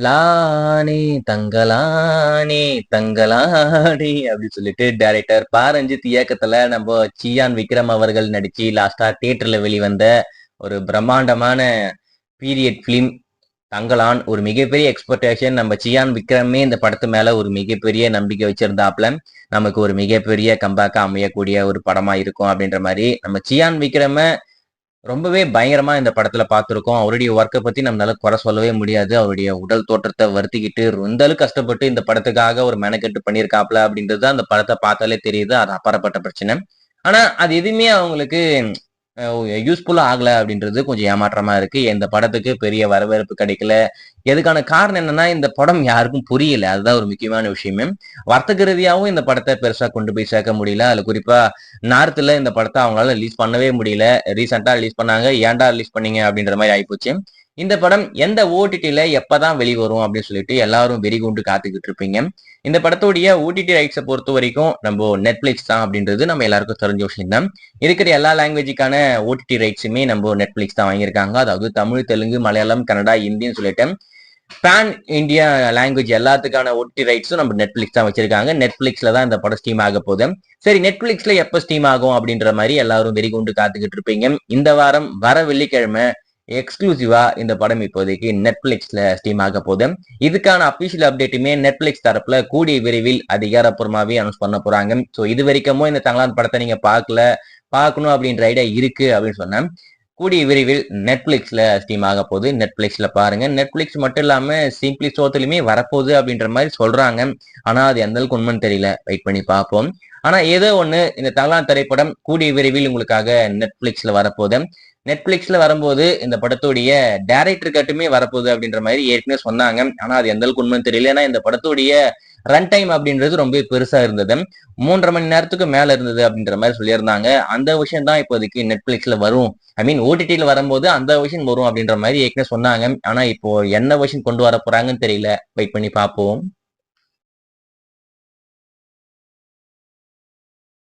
லானே தங்கலானே தங்கலானே அப்படின்னு சொல்லிட்டு டைரக்டர் பாரஞ்சித் இயக்கத்துல நம்ம சியான் விக்ரம் அவர்கள் நடிச்சு லாஸ்டா தியேட்டர்ல வெளிவந்த ஒரு பிரம்மாண்டமான பீரியட் பிலிம் தங்கலான். ஒரு மிகப்பெரிய எக்ஸ்பெக்டேஷன். நம்ம சியான் விக்ரமே இந்த படத்து மேல ஒரு மிகப்பெரிய நம்பிக்கை வச்சிருந்தாப்ல நமக்கு ஒரு மிகப்பெரிய கம்பேக்கா அமையக்கூடிய ஒரு படமா இருக்கும் அப்படின்ற மாதிரி நம்ம சியான் விக்ரம ரொம்பவே பயங்கரமா இந்த படத்துல பார்த்திருக்கோம். அவருடைய ஒர்க்க பத்தி நம்மளால குறை சொல்லவே முடியாது. அவருடைய உடல் தோற்றத்தை வருத்திக்கிட்டு எந்த அளவுக்கு கஷ்டப்பட்டு இந்த படத்துக்காக ஒரு மெனக்கெட்டு பண்ணியிருக்காப்ல அப்படின்றது அந்த படத்தை பார்த்தாலே தெரியுது. அது அப்பாற்பட்ட பிரச்சனை. ஆனா அது எதுவுமே அவங்களுக்கு யூஸ்ஃபுல்லா ஆகல அப்படின்றது கொஞ்சம் ஏமாற்றமா இருக்கு. இந்த படத்துக்கு பெரிய வரவேற்பு கிடைக்கல. எதுக்கான காரணம் என்னன்னா, இந்த படம் யாருக்கும் புரியல. அதுதான் ஒரு முக்கியமான விஷயமே. வர்த்தக ரீதியாவும் இந்த படத்தை பெருசா கொண்டு போய் சேர்க்க முடியல. அதுல குறிப்பா நார்த்ல இந்த படத்தை அவங்களால ரிலீஸ் பண்ணவே முடியல. ரீசெண்டா ரிலீஸ் பண்ணாங்க. ஏன்டா ரிலீஸ் பண்ணீங்க அப்படின்ற மாதிரி ஆயிப்போச்சு. இந்த படம் எந்த ஓடிடில எப்பதான் வெளிவரும் அப்படின்னு சொல்லிட்டு எல்லாரும் வெறிகொண்டு காத்துக்கிட்டு இருப்பீங்க. இந்த படத்துடைய ஓடிடி ரைட்ஸை பொறுத்த வரைக்கும் நம்ம நெட்ஃபிளிக்ஸ் தான் அப்படின்றது நம்ம எல்லாருக்கும் தெரிஞ்ச விஷயம் தான். இருக்கிற எல்லா லாங்குவேஜுக்கான ஓடிடி ரைட்ஸுமே நம்ம நெட்ஃபிளிக்ஸ் தான் வாங்கியிருக்காங்க. அதாவது தமிழ், தெலுங்கு, மலையாளம், கன்னடா, ஹிந்தின்னு சொல்லிட்டு பேன் இந்தியா லாங்குவேஜ் எல்லாத்துக்கான ஓடிடி ரைட்ஸும் நம்ம நெட்ஃபிளிக்ஸ் தான் வச்சிருக்காங்க. நெட்ஃபிளிக்ஸ்ல தான் இந்த படம் ஸ்ட்ரீம் ஆக போகுது. சரி, நெட்ஃபிளிக்ஸ்ல எப்ப ஸ்ட்ரீம் ஆகும் அப்படின்ற மாதிரி எல்லாரும் வெறிகொண்டு காத்துக்கிட்டு இருப்பீங்க. இந்த வாரம் வர வெள்ளிக்கிழமை எக்ஸ்க்ளூசிவா இந்த படம் இப்போதைக்கு நெட்ஃபிளிக்ஸ்ல ஸ்ட்ரீம் ஆக போகுது. இதுக்கான அபிஷியல் அப்டேட்டுமே நெட்ஃபிளிக்ஸ் தரப்புல கூடிய விரைவில் அதிகாரப்பூர்வமாவே அனௌன்ஸ் பண்ண போறாங்க. ஸோ இது வரைக்கும் இந்த தங்கலான் படத்தை நீங்க பார்க்கணும் அப்படின்ற ஐடியா இருக்கு அப்படின்னு சொன்னேன். கூடிய விரைவில் நெட்ஃபிளிக்ஸ்ல ஸ்ட்ரீம் ஆக போகுது. நெட்ஃபிளிக்ஸ்ல பாருங்க. நெட்ஃபிளிக்ஸ் மட்டும் இல்லாம சிம்பிளி ஷோத்துலயுமே வரப்போகுது அப்படின்ற மாதிரி சொல்றாங்க. ஆனா அது எந்த அளவுக்கு உண்மைன்னு தெரியல. வெயிட் பண்ணி பார்ப்போம். ஆனா ஏதோ ஒண்ணு, இந்த தங்கலான் திரைப்படம் கூடிய விரைவில் உங்களுக்காக நெட்ஃபிளிக்ஸ்ல வரப்போகுது. நெட்ஃபிளிக்ஸ்ல வரும்போது இந்த படத்துடைய டைரக்டர் கட்டுமே வரப்போகுது அப்படின்ற மாதிரி ஏற்கனவே சொன்னாங்க. ஆனா அது எந்த அளவுக்கு உண்மைன்னு தெரியல. ஏன்னா இந்த படத்துடைய ரன் டைம் அப்படின்றது ரொம்ப பெருசா இருந்தது. 3.5 மணி நேரத்துக்கு மேல இருந்தது அப்படின்ற மாதிரி சொல்லியிருந்தாங்க. அந்த விஷயம் தான் இப்போதைக்கு நெட்ஃபிளிக்ஸ்ல வரும். ஐ மீன் ஓடிடில வரும்போது அந்த விஷயம் வரும் அப்படின்ற மாதிரி ஏற்கனவே சொன்னாங்க. ஆனா இப்போ என்ன விஷயம் கொண்டு வர போறாங்கன்னு தெரியல. வெயிட் பண்ணி பார்ப்போம்.